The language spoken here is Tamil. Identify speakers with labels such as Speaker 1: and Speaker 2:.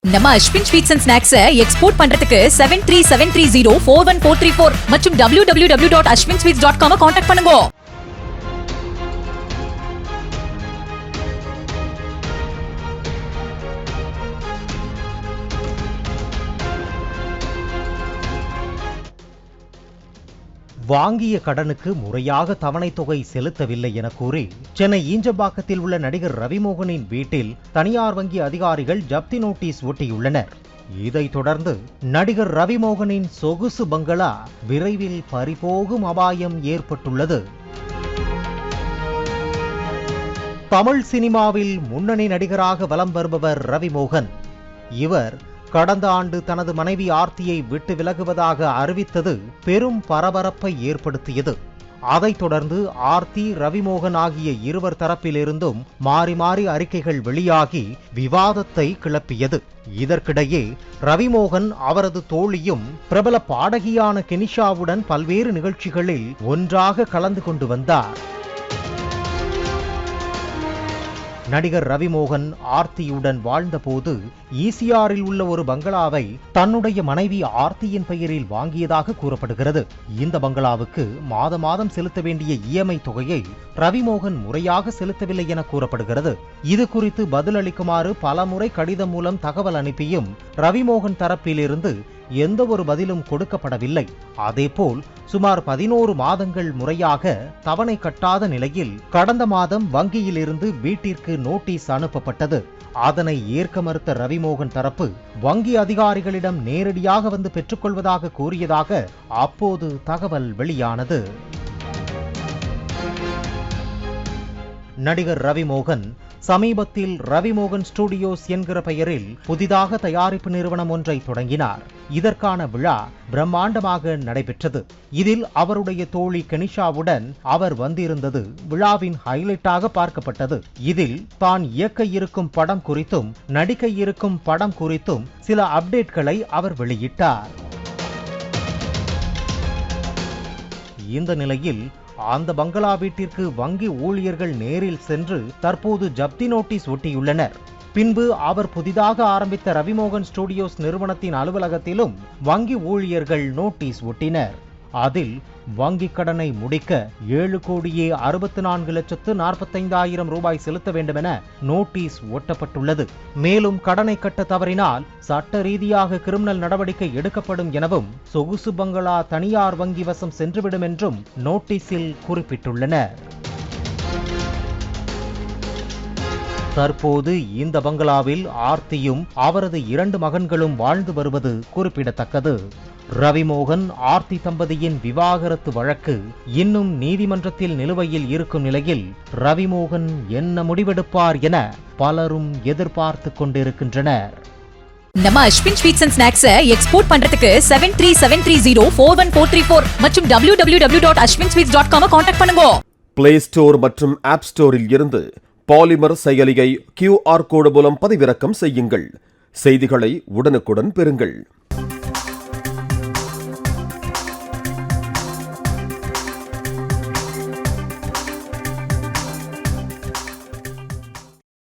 Speaker 1: நம்ம Ashwin sweets and snacks export பண்றதுக்கு 7373041434 மற்றும் www.ashwinsweets.com கான்டாக்ட் பண்ணுங்க.
Speaker 2: வாங்கிய கடனுக்கு முறையாக தவணை தொகை செலுத்தவில்லை என கூறி சென்னை ஈஞ்சம்பாக்கத்தில் உள்ள நடிகர் ரவிமோகனின் வீட்டில் தனியார் வங்கி அதிகாரிகள் ஜப்தி நோட்டீஸ் ஒட்டியுள்ளனர். இதைத் தொடர்ந்து நடிகர் ரவிமோகனின் சொகுசு பங்களா விரைவில் பறிபோகும் அபாயம் ஏற்பட்டுள்ளது. தமிழ் சினிமாவில் முன்னணி நடிகராக வலம் வருபவர் ரவிமோகன். இவர் கடந்த ஆண்டு தனது மனைவி ஆர்த்தியை விட்டு விலகுவதாக அறிவித்தது பெரும் பரபரப்பை ஏற்படுத்தியது. அதைத் தொடர்ந்து ஆர்த்தி, ரவிமோகன் ஆகிய இருவர் தரப்பிலிருந்தும் மாறி மாறி அறிக்கைகள் வெளியாகி விவாதத்தை கிளப்பியது. இதற்கிடையே ரவிமோகன் அவரது தோழியும் பிரபல பாடகியான கெனிஷாவுடன் பல்வேறு நிகழ்ச்சிகளில் ஒன்றாக கலந்து கொண்டு வந்தார். நடிகர் ரவிமோகன் ஆர்த்தியுடன் வாழ்ந்தபோது ஈசிஆரில் உள்ள ஒரு பங்களாவை தன்னுடைய மனைவி ஆர்த்தியின் பெயரில் வாங்கியதாக கூறப்படுகிறது. இந்த பங்களாவுக்கு மாதம் செலுத்த வேண்டிய இஎம்ஐ தொகையை ரவிமோகன் முறையாக செலுத்தவில்லை என கூறப்படுகிறது. இது குறித்து பதிலளிக்குமாறு பலமுறை கடிதம் மூலம் தகவல் அனுப்பியும் ரவிமோகன் தரப்பிலிருந்து எந்த ஒரு பதிலும் கொடுக்கப்படவில்லை. அதேபோல் சுமார் 11 மாதங்கள் முறையாக தவணை கட்டாத நிலையில் கடந்த மாதம் வங்கியிலிருந்து வீட்டிற்கு நோட்டீஸ் அனுப்பப்பட்டது. அதனை ஏற்க மறுத்த ரவிமோகன் தரப்பு வங்கி அதிகாரிகளிடம் நேரடியாக வந்து பெற்றுக்கொள்வதாக கூறியதாக அப்போது தகவல் வெளியானது. நடிகர் ரவிமோகன் சமீபத்தில் ரவிமோகன் ஸ்டுடியோஸ் என்கிற பெயரில் புதிதாக தயாரிப்பு நிறுவனம் ஒன்றை தொடங்கினார். இதற்கான விழா பிரம்மாண்டமாக நடைபெற்றது. இதில் அவருடைய தோழி கெனிஷாவுடன் அவர் வந்திருந்தது விழாவின் ஹைலைட்டாக பார்க்கப்பட்டது. இதில் தான் இயக்க இருக்கும் படம் குறித்தும் நடிக்க இருக்கும் படம் குறித்தும் சில அப்டேட்களை அவர் வெளியிட்டார். இந்த நிலையில் அந்த பங்களா வீட்டிற்கு வங்கி ஊழியர்கள் நேரில் சென்று தற்போது ஜப்தி நோட்டீஸ் ஒட்டியுள்ளனர். பின்பு அவர் புதிதாக ஆரம்பித்த ரவிமோகன் ஸ்டுடியோஸ் நிறுவனத்தின் அலுவலகத்திலும் வங்கி ஊழியர்கள் நோட்டீஸ் ஒட்டினர். அதில் வங்கிக் கடனை முடிக்க 7,64,45,000 ரூபாய் செலுத்த வேண்டும் என நோட்டீஸ் ஒட்டப்பட்டுள்ளது. மேலும் கடனை கட்ட தவறினால் சட்ட ரீதியாக கிரிமினல் நடவடிக்கை எடுக்கப்படும் எனவும் சொகுசு பங்களா தனியார் வங்கி வசம் சென்றுவிடும் என்றும் நோட்டீஸில் குறிப்பிட்டுள்ளனர். தற்போது இந்த பங்களாவில் ஆர்த்தியும் அவரது 2 மகன்களும் வாழ்ந்து வருவது குறிப்பிடத்தக்கது. ரவிமோகன் ஆர்த்தி தம்பதியின் விவாகரத்து வழக்கு இன்னும் நீதிமன்றத்தில் நிலுவையில் இருக்கும் நிலையில் ரவிமோகன் என்ன முடிவெடுப்பார் என பலரும் எதிர்பார்த்து கொண்டிருக்கின்றனர்.
Speaker 1: நம்ம Ashwin sweets and snacks export பண்றதுக்கு 7373041434 மற்றும் www.ashwinsweets.com கான்டாக்ட் பண்ணுங்க.
Speaker 3: பிளே ஸ்டோர் மற்றும் ஆப் ஸ்டோரில் இருந்து பாலிமர் செயலியை QR கோடு மூலம் பதிவிறக்கம் செய்யுங்கள். செய்திகளை உடனுக்குடன் பெறுங்கள்.